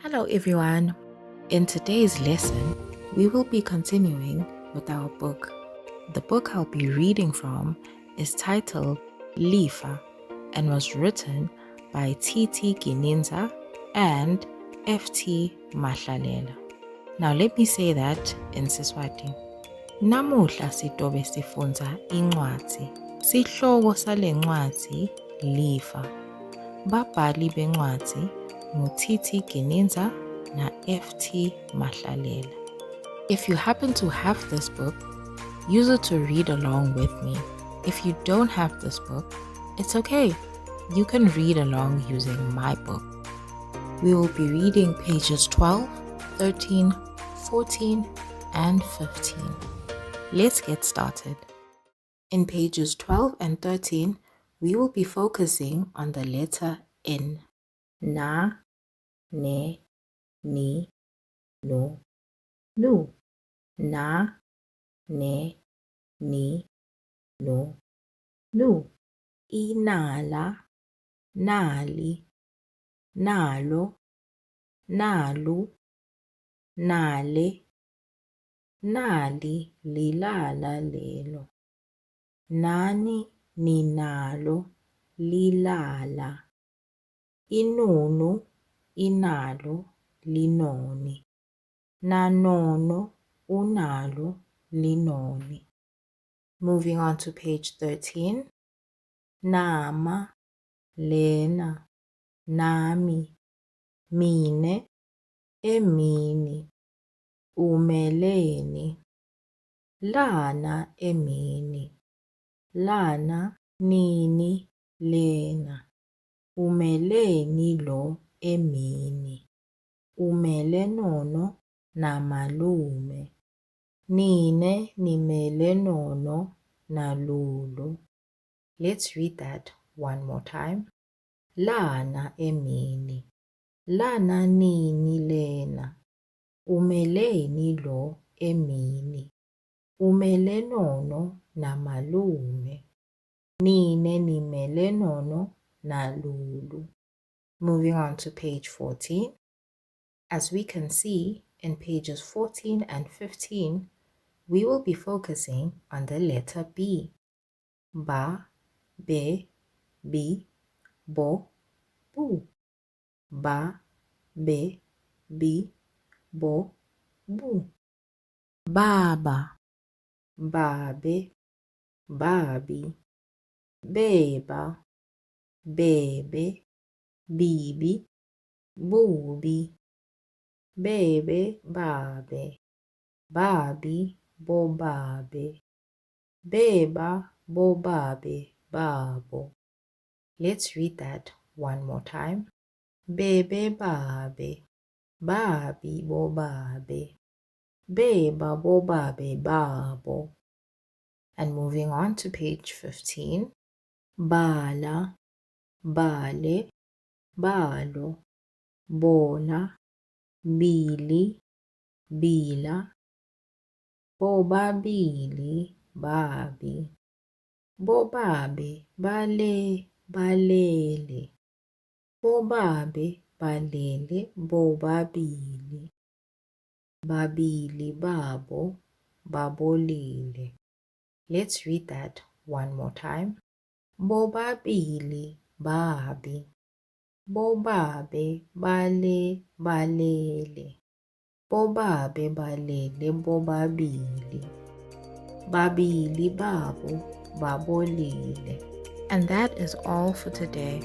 Hello everyone. In today's lesson, we will be continuing with our book. The book I'll be reading from is titled Lifa and was written by T.T. Gininza and F.T. Mahlalela. Now let me say that in Siswati. Namuhla sitobe sifunza incwadi. Sihloko sale ncwadi Lifa. Babhali bencwadi ngu-T.T. Gininza na F.T. Mahlalela. If you happen to have this book, use it to read along with me. If you don't have this book, it's okay. You can read along using my book. We will be reading pages 12, 13, 14, and 15. Let's get started. In pages 12 and 13, we will be focusing on the letter N. Na, ne, ni, no, nu. Na, ne, ni, no, nu. Inala, nali, nalo, nalu, nale, nali, lilala, lelo. Nani, ninalo, lilala. Inunu, inalo, linoni. Nanono, unalo, linoni. Moving on to page 13. Nama, lena, nami, mine, emini, umeleni. Lana, emini. Lana, nini, lena. Umeleni lo, emini. Umele nono, namalume. Nine, nimele nono, nalulu. Let's read that one more time. Lana, emini. Lana, nini, lena. Umeleni lo, emini. Umele nono, namalume. Nine, nimele nono, nalulu. Moving on to page 14. As we can see in pages 14 and 15, we will be focusing on the letter B. Ba, be, bi, bo, bu. Ba, be, bi, bo, bu. Baba, babe, babi. Beba, bebe, bibi, bubi. Bebe, babe, babi, bobabe. Beba, bobabe, babo. Let's read that one more time. Bebe, babe, babi, bobabe. Beba, bobabe, babo. And moving on to page 15. Bala, bale, balo. Bola, bili, bila. Bobabili, babi. Bobabe, bale, balele. Bobabe, balele, bobabili. Babili, babo, babolile. Let's read that one more time. Bobabili, babi. Bobabe, bale, balele. Bobabe, balele, bobabili. Babili, babo, babolile. And that is all for today.